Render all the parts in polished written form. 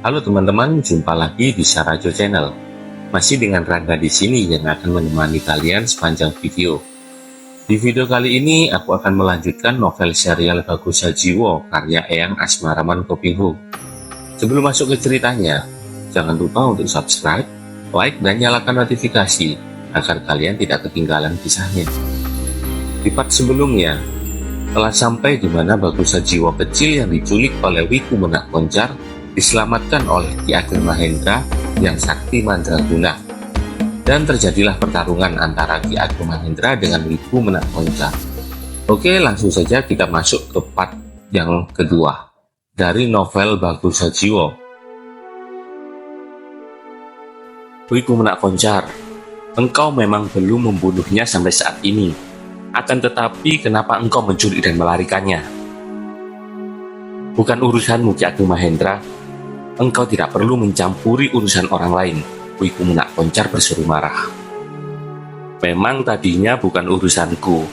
Halo teman-teman, jumpa lagi di Sarajo Channel. Masih dengan Rangga di sini yang akan menemani kalian sepanjang video. Di video kali ini aku akan melanjutkan novel serial Bagus Sajiwo karya Eyang Asmaraman Kopinghu. Sebelum masuk ke ceritanya, jangan lupa untuk subscribe, like, dan nyalakan notifikasi agar kalian tidak ketinggalan kisahnya. Di part sebelumnya, telah sampai di mana Bagus Sajiwo kecil yang diculik oleh Wiku Menak Koncar diselamatkan oleh Ki Ageng Mahendra yang sakti mandraguna, dan terjadilah pertarungan antara Ki Ageng Mahendra dengan Wiku Menak Koncar. Oke, langsung saja kita masuk ke part yang kedua dari novel Bagus Sajiwo. Wiku Menak Koncar, engkau memang belum membunuhnya sampai saat ini. Akan tetapi kenapa engkau menculik dan melarikannya? Bukan urusanmu, Ki Ageng Mahendra. Engkau tidak perlu mencampuri urusan orang lain, Wiku Menak Koncar berseru marah. Memang tadinya bukan urusanku,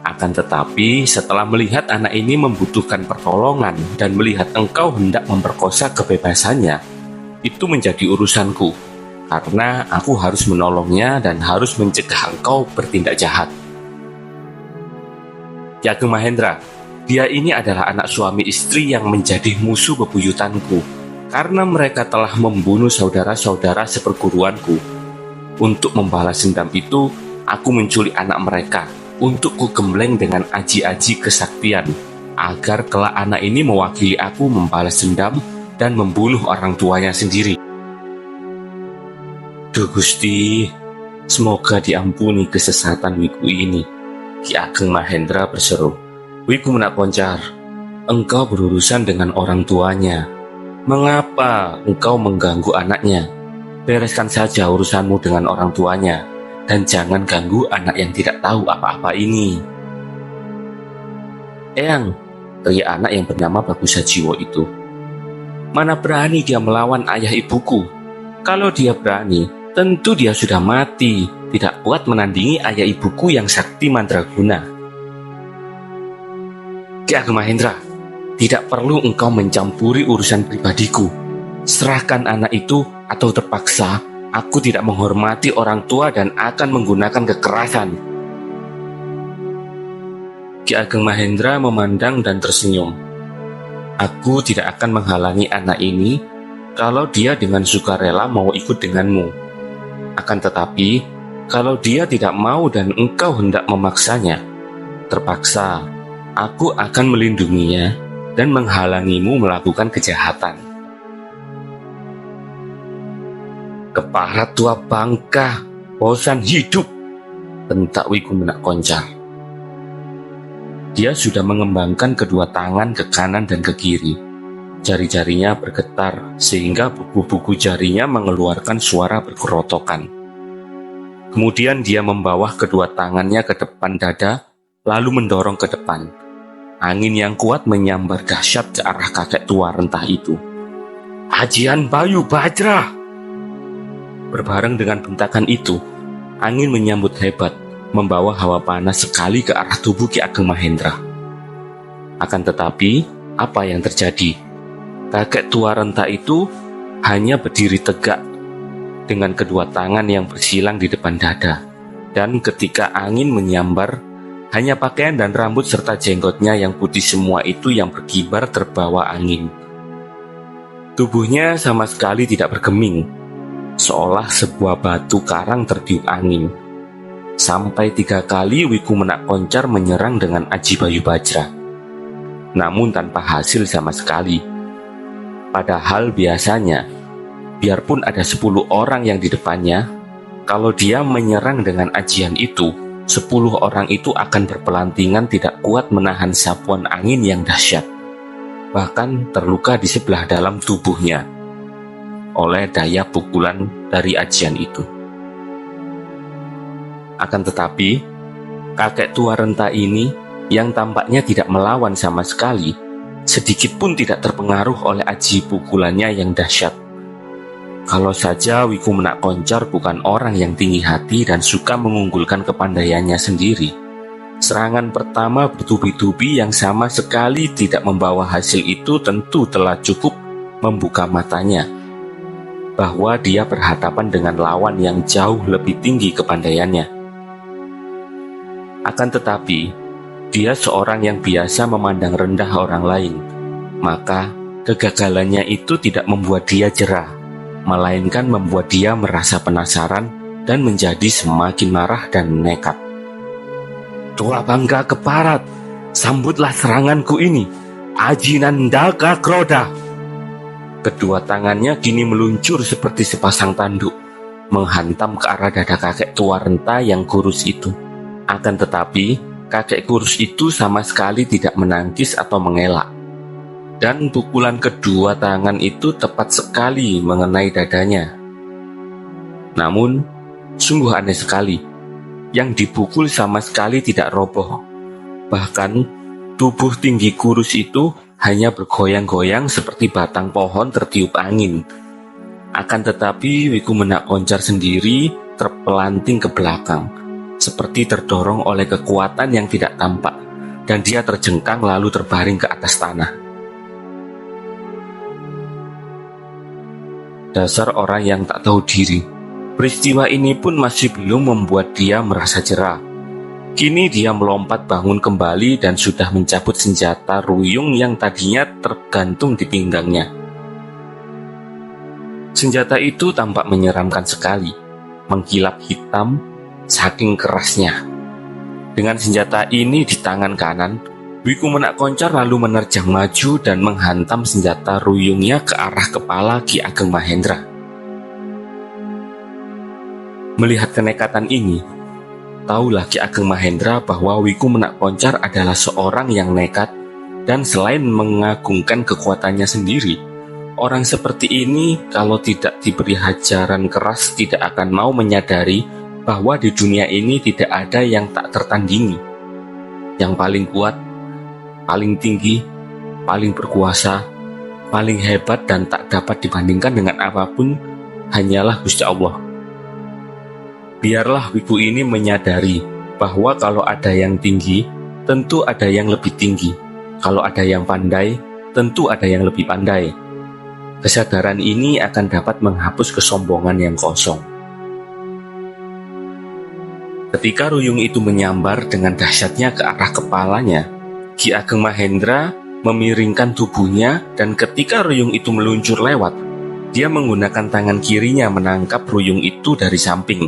akan tetapi setelah melihat anak ini membutuhkan pertolongan dan melihat engkau hendak memperkosa kebebasannya, itu menjadi urusanku, karena aku harus menolongnya dan harus mencegah engkau bertindak jahat. Ki Ageng Mahendra, dia ini adalah anak suami istri yang menjadi musuh bebuyutanku, karena mereka telah membunuh saudara-saudara seperguruanku. Untuk membalas dendam itu, aku menculik anak mereka untuk kugembleng dengan aji-aji kesaktian, agar kelak anak ini mewakili aku membalas dendam dan membunuh orang tuanya sendiri. Duh Gusti, semoga diampuni kesesatan Wiku ini, Ki Ageng Mahendra berseru. Wiku Menak Koncar, engkau berurusan dengan orang tuanya. Mengapa engkau mengganggu anaknya? Bereskan saja urusanmu dengan orang tuanya, dan jangan ganggu anak yang tidak tahu apa-apa ini. Eyang, teriak anak yang bernama Bagus Sajiwo itu. Mana berani dia melawan ayah ibuku? Kalau dia berani, tentu dia sudah mati, tidak kuat menandingi ayah ibuku yang sakti mandraguna. Ki Ageng Mahendra, tidak perlu engkau mencampuri urusan pribadiku. Serahkan anak itu atau terpaksa aku tidak menghormati orang tua dan akan menggunakan kekerasan. Ki Ageng Mahendra memandang dan tersenyum. Aku tidak akan menghalangi anak ini kalau dia dengan sukarela mau ikut denganmu. Akan tetapi, kalau dia tidak mau dan engkau hendak memaksanya, terpaksa aku akan melindunginya dan menghalangimu melakukan kejahatan. Kepala tua bangka, bosan hidup, bentak Wiku Menak Koncar. Dia sudah mengembangkan kedua tangan ke kanan dan ke kiri. Jari-jarinya bergetar sehingga buku-buku jarinya mengeluarkan suara bergerotokan. Kemudian dia membawa kedua tangannya ke depan dada, lalu mendorong ke depan. Angin yang kuat menyambar dahsyat ke arah kakek tua rentah itu. Ajian Bayu Bajra! Berbareng dengan bentakan itu, angin menyambut hebat, membawa hawa panas sekali ke arah tubuh Ki Ageng Mahendra. Akan tetapi, apa yang terjadi? Kakek tua rentah itu hanya berdiri tegak, dengan kedua tangan yang bersilang di depan dada, dan ketika angin menyambar, hanya pakaian dan rambut serta jenggotnya yang putih semua itu yang berkibar terbawa angin. Tubuhnya sama sekali tidak bergeming, seolah sebuah batu karang tertiup angin. Sampai 3 kali Wiku Menak Koncar menyerang dengan aji Bayu Bajra, namun tanpa hasil sama sekali. Padahal biasanya, biarpun ada 10 orang yang di depannya, kalau dia menyerang dengan ajian itu, 10 orang itu akan berpelantingan tidak kuat menahan sapuan angin yang dahsyat, bahkan terluka di sebelah dalam tubuhnya oleh daya pukulan dari ajian itu. Akan tetapi, kakek tua renta ini yang tampaknya tidak melawan sama sekali, sedikit pun tidak terpengaruh oleh aji pukulannya yang dahsyat. Kalau saja Wiku Menak Koncar bukan orang yang tinggi hati dan suka mengunggulkan kepandaiannya sendiri, serangan pertama bertubi-tubi yang sama sekali tidak membawa hasil itu tentu telah cukup membuka matanya bahwa dia berhadapan dengan lawan yang jauh lebih tinggi kepandaiannya. Akan tetapi, dia seorang yang biasa memandang rendah orang lain, maka kegagalannya itu tidak membuat dia jera, melainkan membuat dia merasa penasaran dan menjadi semakin marah dan nekat. "Tua Bangga Keparat, sambutlah seranganku ini, Ajinandaka Kroda." Kedua tangannya kini meluncur seperti sepasang tanduk, menghantam ke arah dada kakek tua renta yang kurus itu. Akan tetapi, kakek kurus itu sama sekali tidak menangkis atau mengelak. Dan pukulan kedua tangan itu tepat sekali mengenai dadanya. Namun, sungguh aneh sekali, yang dipukul sama sekali tidak roboh. Bahkan, tubuh tinggi kurus itu hanya bergoyang-goyang seperti batang pohon tertiup angin. Akan tetapi Wiku Menak Koncar sendiri terpelanting ke belakang, seperti terdorong oleh kekuatan yang tidak tampak, dan dia terjengkang lalu terbaring ke atas tanah. Dasar orang yang tak tahu diri. Peristiwa ini pun masih belum membuat dia merasa jera. Kini dia melompat bangun kembali dan sudah mencabut senjata ruyung yang tadinya tergantung di pinggangnya. Senjata itu tampak menyeramkan sekali, mengkilap hitam saking kerasnya. Dengan senjata ini di tangan kanan, Wiku Menak Koncar lalu menerjang maju dan menghantam senjata ruyungnya ke arah kepala Ki Ageng Mahendra. Melihat kenekatan ini, tahulah Ki Ageng Mahendra bahwa Wiku Menak Koncar adalah seorang yang nekat, dan selain mengagungkan kekuatannya sendiri, orang seperti ini kalau tidak diberi hajaran keras tidak akan mau menyadari bahwa di dunia ini tidak ada yang tak tertandingi. Yang paling kuat, paling tinggi, paling berkuasa, paling hebat dan tak dapat dibandingkan dengan apapun hanyalah Gusti Allah. Biarlah Wiku ini menyadari bahwa kalau ada yang tinggi, tentu ada yang lebih tinggi. Kalau ada yang pandai, tentu ada yang lebih pandai. Kesadaran ini akan dapat menghapus kesombongan yang kosong. Ketika ruyung itu menyambar dengan dahsyatnya ke arah kepalanya, Ki Ageng Mahendra memiringkan tubuhnya, dan ketika ruyung itu meluncur lewat, dia menggunakan tangan kirinya menangkap ruyung itu dari samping,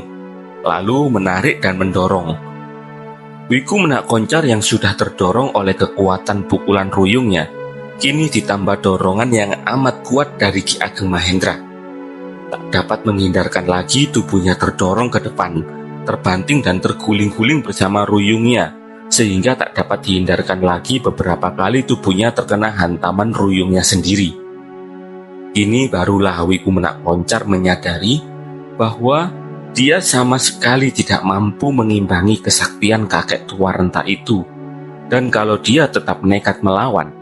lalu menarik dan mendorong. Wiku Menak Koncar yang sudah terdorong oleh kekuatan pukulan ruyungnya, kini ditambah dorongan yang amat kuat dari Ki Ageng Mahendra. Tak dapat menghindarkan lagi tubuhnya terdorong ke depan, terbanting dan terguling-guling bersama ruyungnya, sehingga tak dapat dihindarkan lagi beberapa kali tubuhnya terkena hantaman ruyungnya sendiri. Ini barulah Wiku Menak Koncar menyadari bahwa dia sama sekali tidak mampu mengimbangi kesaktian kakek tua renta itu, dan kalau dia tetap nekat melawan,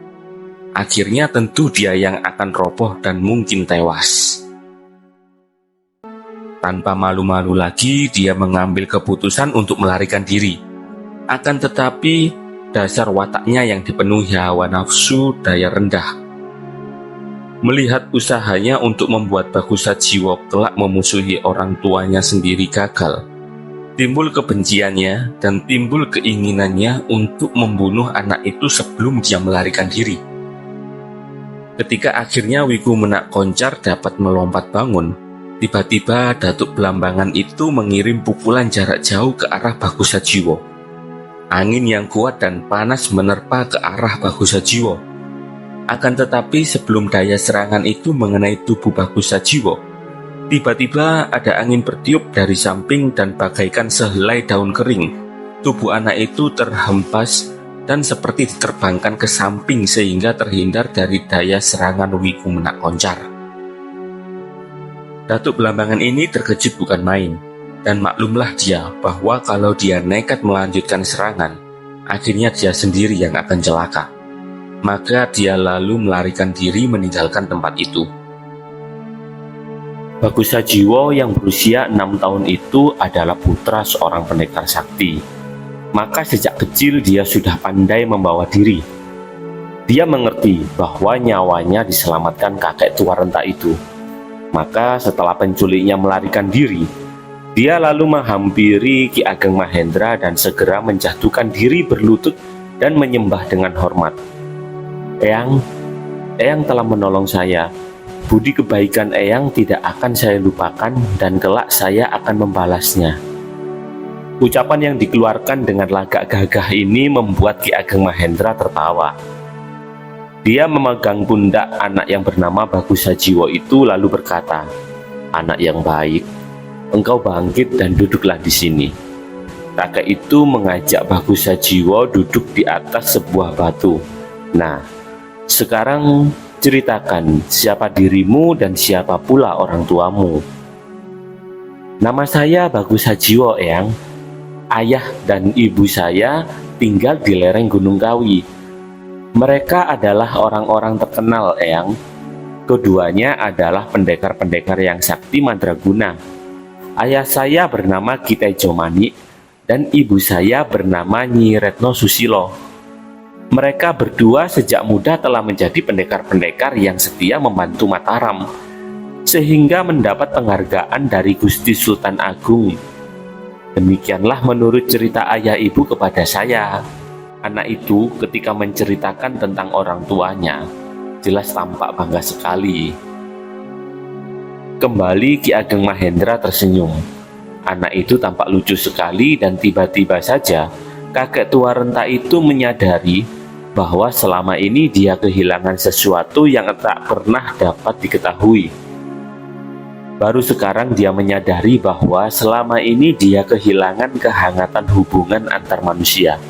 akhirnya tentu dia yang akan roboh dan mungkin tewas. Tanpa malu-malu lagi, dia mengambil keputusan untuk melarikan diri. Akan tetapi, dasar wataknya yang dipenuhi hawa nafsu daya rendah. Melihat usahanya untuk membuat Bagus Sajiwo kelak memusuhi orang tuanya sendiri gagal, timbul kebenciannya dan timbul keinginannya untuk membunuh anak itu sebelum dia melarikan diri. Ketika akhirnya Wiku Menak Koncar dapat melompat bangun, tiba-tiba Datuk Belambangan itu mengirim pukulan jarak jauh ke arah Bagus Sajiwo. Angin yang kuat dan panas menerpa ke arah Bagus Sajiwo. Akan tetapi sebelum daya serangan itu mengenai tubuh Bagus Sajiwo, tiba-tiba ada angin bertiup dari samping dan bagaikan sehelai daun kering, tubuh anak itu terhempas dan seperti diterbangkan ke samping sehingga terhindar dari daya serangan Wiku Menak Koncar. Datuk Belambangan ini terkejut bukan main, dan maklumlah dia bahwa kalau dia nekat melanjutkan serangan, akhirnya dia sendiri yang akan celaka. Maka dia lalu melarikan diri meninggalkan tempat itu. Bagus Sajiwo yang berusia 6 tahun itu adalah putra seorang pendekar sakti. Maka sejak kecil dia sudah pandai membawa diri. Dia mengerti bahwa nyawanya diselamatkan kakek tua renta itu. Maka setelah penculiknya melarikan diri, dia lalu menghampiri Ki Ageng Mahendra dan segera menjatuhkan diri berlutut dan menyembah dengan hormat. Eyang, Eyang telah menolong saya. Budi kebaikan Eyang tidak akan saya lupakan dan kelak saya akan membalasnya. Ucapan yang dikeluarkan dengan lagak gagah ini membuat Ki Ageng Mahendra tertawa. Dia memegang pundak anak yang bernama Bagus Sajiwo itu lalu berkata, "Anak yang baik, engkau bangkit dan duduklah di sini." Kakek itu mengajak Bagus Sajiwo duduk di atas sebuah batu. "Nah, sekarang ceritakan siapa dirimu dan siapa pula orang tuamu." "Nama saya Bagus Sajiwo, Eyang. Ayah dan ibu saya tinggal di lereng Gunung Kawi. Mereka adalah orang-orang terkenal, Eyang. Keduanya adalah pendekar-pendekar yang sakti mandraguna. Ayah saya bernama Ki Tejo Manik dan ibu saya bernama Nyi Retno Susilo. Mereka berdua sejak muda telah menjadi pendekar-pendekar yang setia membantu Mataram, sehingga mendapat penghargaan dari Gusti Sultan Agung. Demikianlah menurut cerita ayah ibu kepada saya." Anak itu ketika menceritakan tentang orang tuanya, jelas tampak bangga sekali. Kembali Ki Ageng Mahendra tersenyum. Anak itu tampak lucu sekali dan tiba-tiba saja kakek tua renta itu menyadari bahwa selama ini dia kehilangan sesuatu yang tak pernah dapat diketahui. Baru sekarang dia menyadari bahwa selama ini dia kehilangan kehangatan hubungan antar manusia.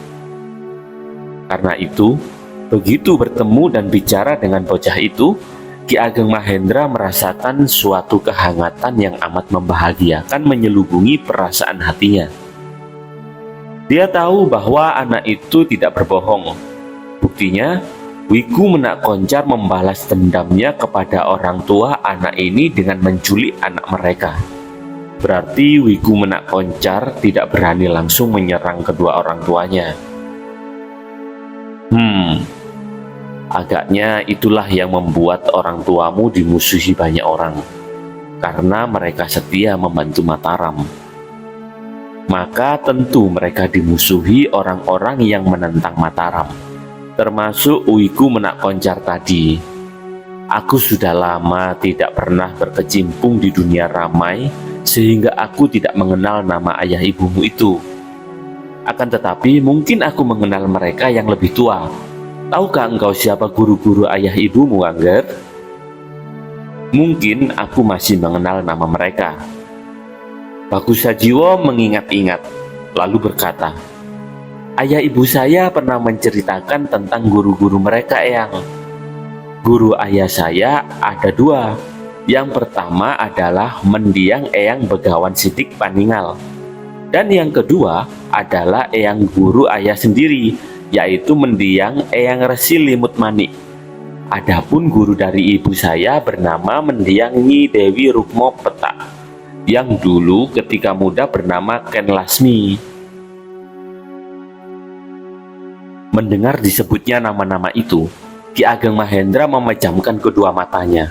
Karena itu, begitu bertemu dan bicara dengan bocah itu, Ki Ageng Mahendra merasakan suatu kehangatan yang amat membahagiakan menyelubungi perasaan hatinya. Dia tahu bahwa anak itu tidak berbohong. Buktinya, Wiku Menak Koncar membalas dendamnya kepada orang tua anak ini dengan menculik anak mereka. Berarti Wiku Menak Koncar tidak berani langsung menyerang kedua orang tuanya. Agaknya itulah yang membuat orang tuamu dimusuhi banyak orang, karena mereka setia membantu Mataram. Maka tentu mereka dimusuhi orang-orang yang menentang Mataram, termasuk Wiku Menak Koncar tadi. Aku sudah lama tidak pernah berkecimpung di dunia ramai, sehingga aku tidak mengenal nama ayah ibumu itu. Akan tetapi mungkin aku mengenal mereka yang lebih tua. Tahukah engkau siapa guru-guru ayah ibumu, Angger? Mungkin aku masih mengenal nama mereka." Bagus Sajiwo mengingat-ingat, lalu berkata, "Ayah ibu saya pernah menceritakan tentang guru-guru mereka, Eyang. Guru ayah saya ada dua. Yang pertama adalah mendiang Eyang Begawan Sidik Paningal. Dan yang kedua adalah Eyang guru ayah sendiri, yaitu mendiang Eyang Resi Limut Manik. Adapun guru dari ibu saya bernama mendiang Nyi Dewi Rukmo Petak, yang dulu ketika muda bernama Ken Lasmi." Mendengar disebutnya nama-nama itu, Ki Ageng Mahendra memejamkan kedua matanya.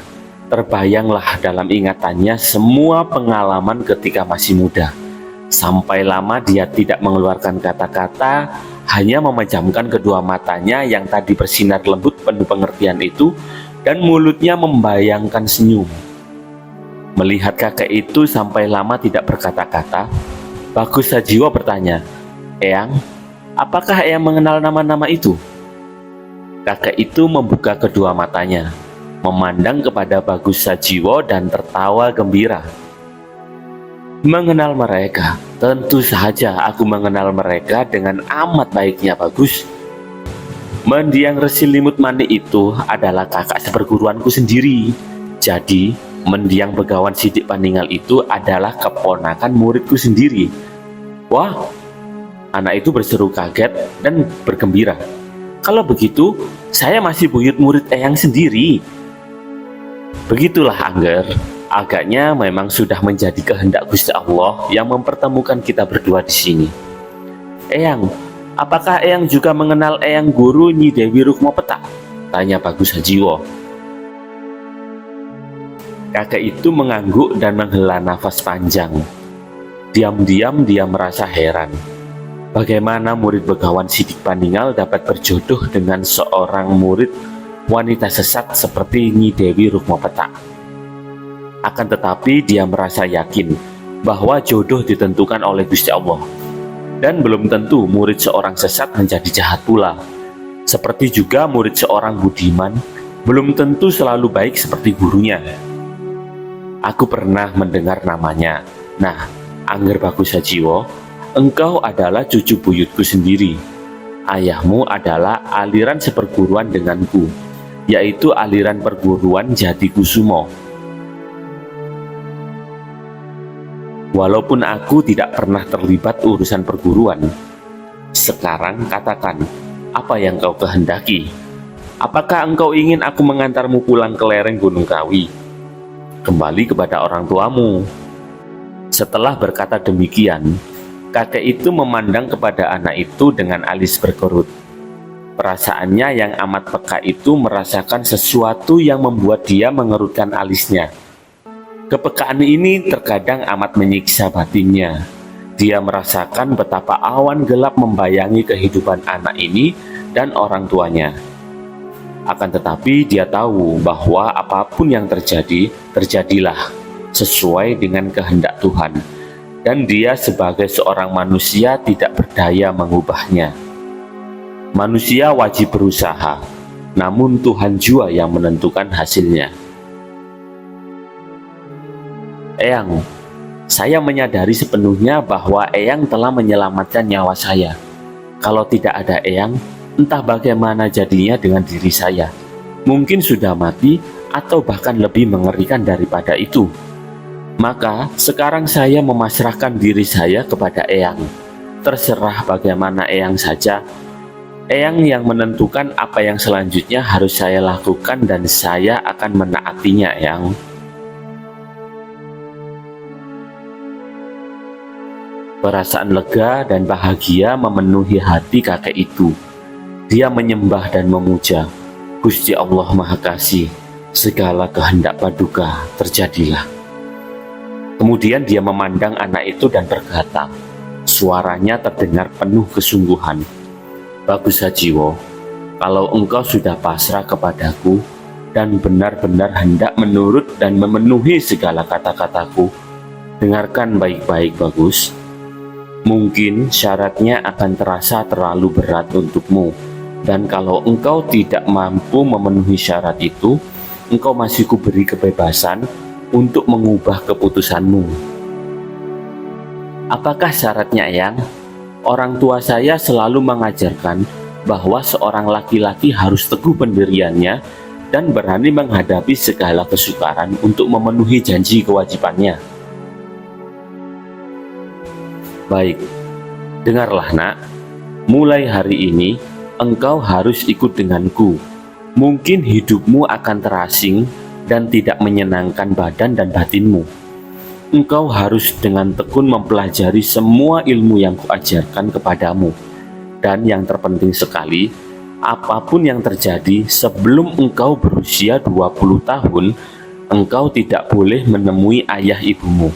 Terbayanglah dalam ingatannya semua pengalaman ketika masih muda. Sampai lama dia tidak mengeluarkan kata-kata, hanya memejamkan kedua matanya yang tadi bersinar lembut penuh pengertian itu, dan mulutnya membayangkan senyum. Melihat kakek itu sampai lama tidak berkata-kata, Bagus Sajiwo bertanya, "Eyang, apakah Eyang mengenal nama-nama itu?" Kakek itu membuka kedua matanya, memandang kepada Bagus Sajiwo dan tertawa gembira. "Mengenal mereka? Tentu saja aku mengenal mereka dengan amat baiknya, Bagus. Mendiang Resi Limut Manik itu adalah kakak seperguruanku sendiri. Jadi, mendiang Begawan Sidik Paningal itu adalah keponakan muridku sendiri." "Wah!" anak itu berseru kaget dan bergembira. "Kalau begitu, saya masih buyut murid Eyang sendiri." "Begitulah, Angger. Agaknya memang sudah menjadi kehendak Gusti Allah yang mempertemukan kita berdua di sini. Eyang, apakah Eyang juga mengenal Eyang Guru Nyi Dewi Rukmo Petak?" tanya Bagus Hajiwo. Kakek itu mengangguk dan menghela nafas panjang. Diam-diam dia merasa heran. Bagaimana murid Begawan Sidik Paningal dapat berjodoh dengan seorang murid wanita sesat seperti Nyi Dewi Rukma Petak. Akan tetapi dia merasa yakin bahwa jodoh ditentukan oleh Gusti Allah. Dan belum tentu murid seorang sesat menjadi jahat pula. Seperti juga murid seorang budiman belum tentu selalu baik seperti gurunya. Aku pernah mendengar namanya. Nah, Angger Bagus Hajiwo, engkau adalah cucu buyutku sendiri. Ayahmu adalah aliran seperguruan denganku, yaitu aliran perguruan Jatikusumo. Walaupun aku tidak pernah terlibat urusan perguruan, sekarang katakan, apa yang kau kehendaki? Apakah engkau ingin aku mengantarmu pulang ke lereng Gunung Kawi? Kembali kepada orang tuamu. Setelah berkata demikian, kakek itu memandang kepada anak itu dengan alis berkerut. Perasaannya yang amat peka itu merasakan sesuatu yang membuat dia mengerutkan alisnya. Kepekaan ini terkadang amat menyiksa batinnya. Dia merasakan betapa awan gelap membayangi kehidupan anak ini dan orang tuanya. Akan tetapi dia tahu bahwa apapun yang terjadi, terjadilah sesuai dengan kehendak Tuhan. Dan dia sebagai seorang manusia tidak berdaya mengubahnya. Manusia wajib berusaha, namun Tuhan jua yang menentukan hasilnya. Eyang, saya menyadari sepenuhnya bahwa Eyang telah menyelamatkan nyawa saya. Kalau tidak ada Eyang, entah bagaimana jadinya dengan diri saya. Mungkin sudah mati atau bahkan lebih mengerikan daripada itu. Maka sekarang saya memasrahkan diri saya kepada Eyang. Terserah bagaimana Eyang saja. Eyang yang menentukan apa yang selanjutnya harus saya lakukan dan saya akan menaatinya, Eyang. Perasaan lega dan bahagia memenuhi hati kakek itu. Dia menyembah dan memuja. Gusti Allah Maha Kasih, segala kehendak Paduka terjadilah. Kemudian dia memandang anak itu dan berkata, suaranya terdengar penuh kesungguhan. Bagus Hajiwo, kalau engkau sudah pasrah kepadaku dan benar-benar hendak menurut dan memenuhi segala kata-kataku, dengarkan baik-baik Bagus. Mungkin syaratnya akan terasa terlalu berat untukmu. Dan kalau engkau tidak mampu memenuhi syarat itu, engkau masih kuberi kebebasan untuk mengubah keputusanmu. Apakah syaratnya, Eyang? Orang tua saya selalu mengajarkan bahwa seorang laki-laki harus teguh pendiriannya dan berani menghadapi segala kesukaran untuk memenuhi janji kewajibannya. Baik, dengarlah nak, mulai hari ini engkau harus ikut denganku. Mungkin hidupmu akan terasing dan tidak menyenangkan badan dan batinmu. Engkau harus dengan tekun mempelajari semua ilmu yang kuajarkan kepadamu. Dan yang terpenting sekali, apapun yang terjadi sebelum engkau berusia 20 tahun, engkau tidak boleh menemui ayah ibumu.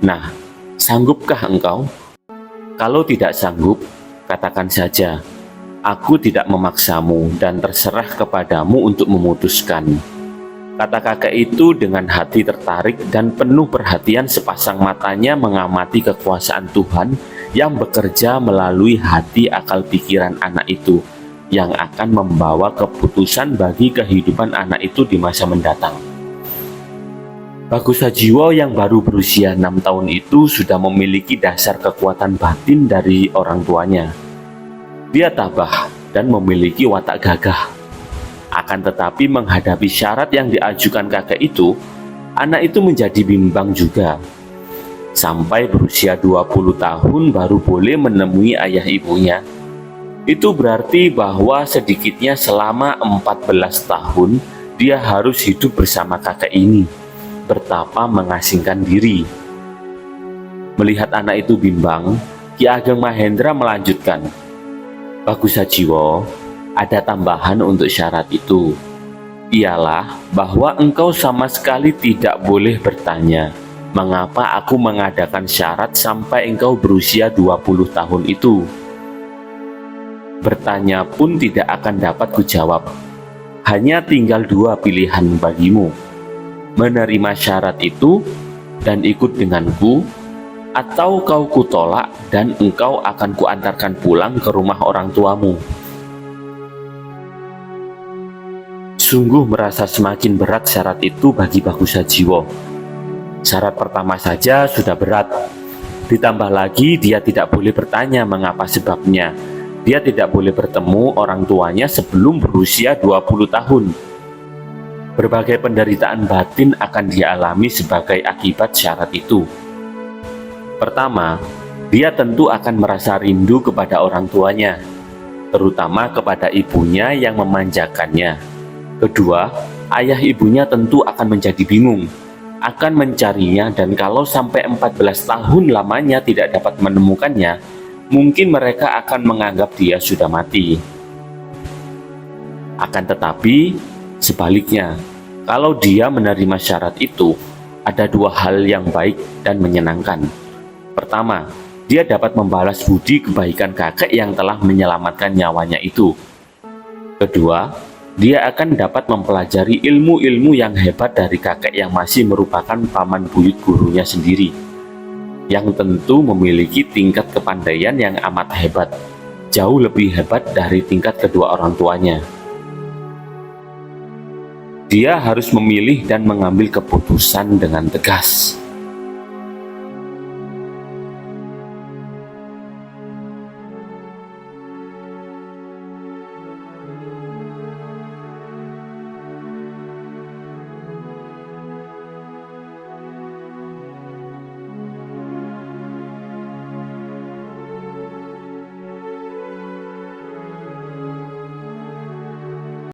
Nah, sanggupkah engkau? Kalau tidak sanggup, katakan saja. Aku tidak memaksamu dan terserah kepadamu untuk memutuskan. Kata kakek itu dengan hati tertarik dan penuh perhatian sepasang matanya mengamati kekuasaan Tuhan yang bekerja melalui hati akal pikiran anak itu, yang akan membawa keputusan bagi kehidupan anak itu di masa mendatang. Bagus Hajiwo yang baru berusia 6 tahun itu sudah memiliki dasar kekuatan batin dari orang tuanya. Dia tabah dan memiliki watak gagah. Akan tetapi menghadapi syarat yang diajukan kakek itu, anak itu menjadi bimbang juga. Sampai berusia 20 tahun baru boleh menemui ayah ibunya. Itu berarti bahwa sedikitnya selama 14 tahun dia harus hidup bersama kakek ini. Betapa mengasingkan diri. Melihat anak itu bimbang, Ki Ageng Mahendra melanjutkan, Bagus Hajiwo, Ada tambahan untuk syarat itu, ialah bahwa engkau sama sekali tidak boleh bertanya, mengapa aku mengadakan syarat sampai engkau berusia 20 tahun itu. Bertanya pun tidak akan dapat kujawab. Hanya tinggal dua pilihan bagimu, menerima syarat itu dan ikut denganku, atau kau kutolak dan engkau akan kuantarkan pulang ke rumah orang tuamu. Sungguh merasa semakin berat syarat itu bagi Bagus Sajiwo. Syarat pertama saja sudah berat. Ditambah lagi dia tidak boleh bertanya mengapa sebabnya. Dia tidak boleh bertemu orang tuanya sebelum berusia 20 tahun. Berbagai penderitaan batin akan dia alami sebagai akibat syarat itu. Pertama, dia tentu akan merasa rindu kepada orang tuanya, terutama kepada ibunya yang memanjakannya. Kedua, ayah ibunya tentu akan menjadi bingung, akan mencarinya, dan kalau sampai 14 tahun lamanya tidak dapat menemukannya, mungkin mereka akan menganggap dia sudah mati. Akan tetapi, sebaliknya, kalau dia menerima syarat itu, ada dua hal yang baik dan menyenangkan. Pertama, dia dapat membalas budi kebaikan kakek yang telah menyelamatkan nyawanya itu. Kedua, dia akan dapat mempelajari ilmu-ilmu yang hebat dari kakek yang masih merupakan paman buyut gurunya sendiri, yang tentu memiliki tingkat kepandaian yang amat hebat, jauh lebih hebat dari tingkat kedua orang tuanya. Dia harus memilih dan mengambil keputusan dengan tegas.